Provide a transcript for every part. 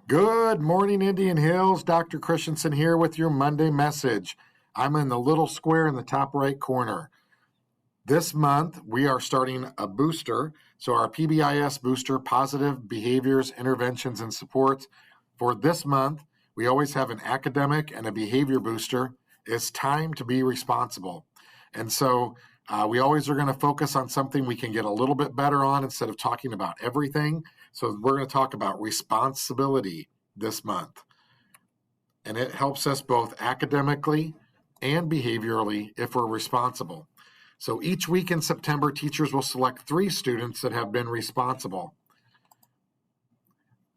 Good morning, Indian Hills. Dr. Christensen here with your Monday message. I'm in the little square in the top right corner. This month, we are starting a booster. So our PBIS booster, Positive Behaviors, Interventions, and Supports. For this month, we always have an academic and a behavior booster. It's time to be responsible. And so we always are going to focus on something we can get a little bit better on instead of talking about everything. So we're going to talk about responsibility this month. And it helps us both academically and behaviorally if we're responsible. So each week in September, teachers will select 3 students that have been responsible.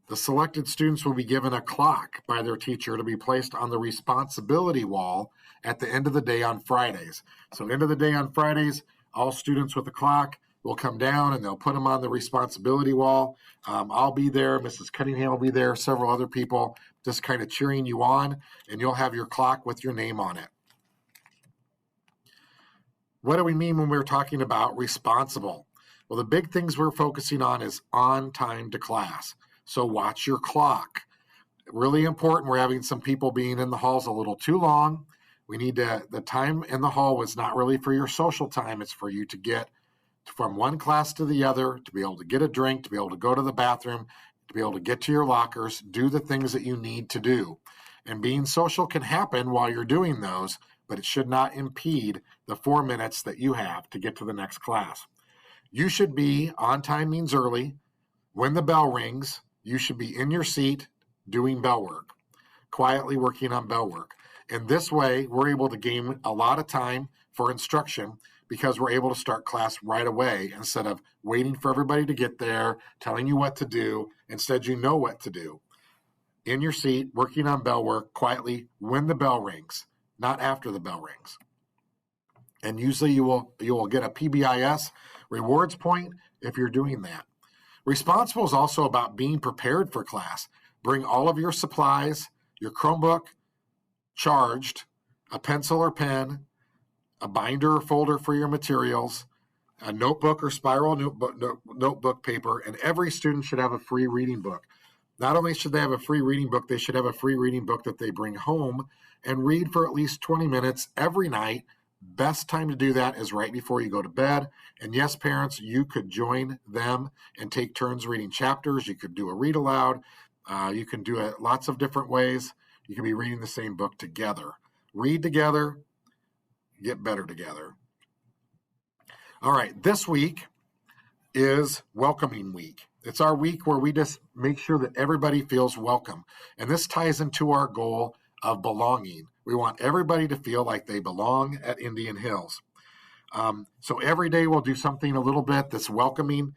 The selected students will be given a clock by their teacher to be placed on the responsibility wall at the end of the day on Fridays. So end of the day on Fridays, all students with a clock will come down and they'll put them on the responsibility wall. I'll be there. Mrs. Cunningham will be there. Several other people just kind of cheering you on, and you'll have your clock with your name on it. What do we mean when we're talking about responsible? Well, the big things we're focusing on is on time to class. So watch your clock. Really important. We're having some people being in the halls a little too long. We need the time in the hall was not really for your social time. It's for you to get from one class to the other, to be able to get a drink, to be able to go to the bathroom, to be able to get to your lockers, do the things that you need to do. And being social can happen while you're doing those, but it should not impede the 4 minutes that you have to get to the next class. You should be on time means early. When the bell rings, you should be in your seat doing bell work, quietly working on bell work. And this way, we're able to gain a lot of time for instruction because we're able to start class right away instead of waiting for everybody to get there, telling you what to do. Instead, you know what to do. In your seat, working on bell work quietly when the bell rings, not after the bell rings. And usually you will get a PBIS rewards point if you're doing that. Responsible is also about being prepared for class. Bring all of your supplies, your Chromebook charged, a pencil or pen, a binder or folder for your materials, a notebook or spiral notebook paper, and every student should have a free reading book. Not only should they have a free reading book, they should have a free reading book that they bring home and read for at least 20 minutes every night. Best time to do that is right before you go to bed. And yes, parents, you could join them and take turns reading chapters. You could do a read aloud. You can do it lots of different ways. You can be reading the same book together. Read together, get better together. All right, this week is Welcoming Week. It's our week where we just make sure that everybody feels welcome. And this ties into our goal of belonging. We want everybody to feel like they belong at Indian Hills. So every day we'll do something a little bit that's welcoming.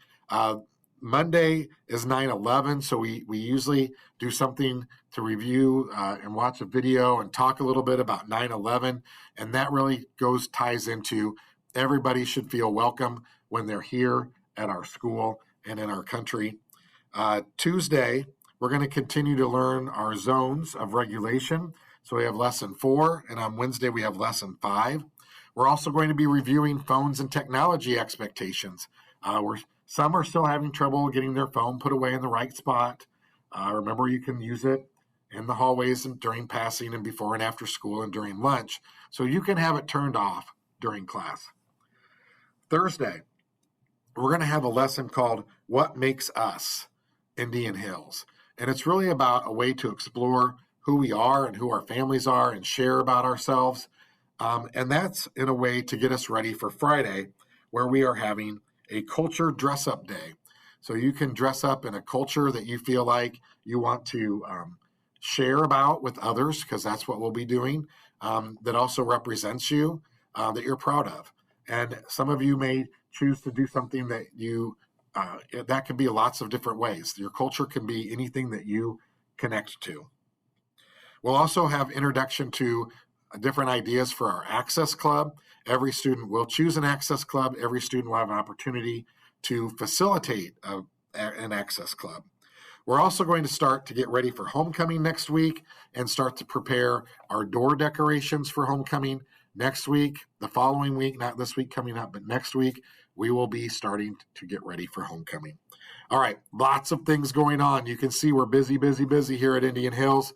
Monday is 9/11, so we usually do something to review and watch a video and talk a little bit about 9/11, and that really ties into everybody should feel welcome when they're here at our school and in our country. Tuesday, we're going to continue to learn our zones of regulation. So we have lesson 4, and on Wednesday we have lesson 5. We're also going to be reviewing phones and technology expectations. Some are still having trouble getting their phone put away in the right spot. Remember, you can use it in the hallways and during passing and before and after school and during lunch. So you can have it turned off during class. Thursday, we're going to have a lesson called What Makes Us Indian Hills. And it's really about a way to explore who we are and who our families are and share about ourselves. And that's in a way to get us ready for Friday, where we are having a culture dress-up day. So you can dress up in a culture that you feel like you want to share about with others, because that's what we'll be doing, that also represents you, that you're proud of. And some of you may choose to do something that that can be lots of different ways. Your culture can be anything that you connect to. We'll also have introduction to different ideas for our Access Club. Every student will choose an Access Club. Every student will have an opportunity to facilitate an Access Club. We're also going to start to get ready for homecoming next week and start to prepare our door decorations for homecoming. Next week, the following week, not this week coming up, but next week, we will be starting to get ready for homecoming. All right, lots of things going on. You can see we're busy, busy, busy here at Indian Hills.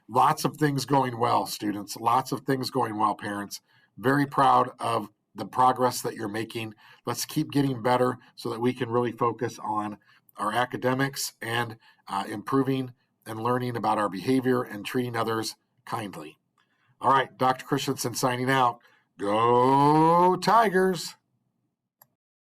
Lots of things going well, students. Lots of things going well, parents. Very proud of the progress that you're making. Let's keep getting better so that we can really focus on our academics and improving and learning about our behavior and treating others kindly. All right, Dr. Christensen signing out. Go Tigers!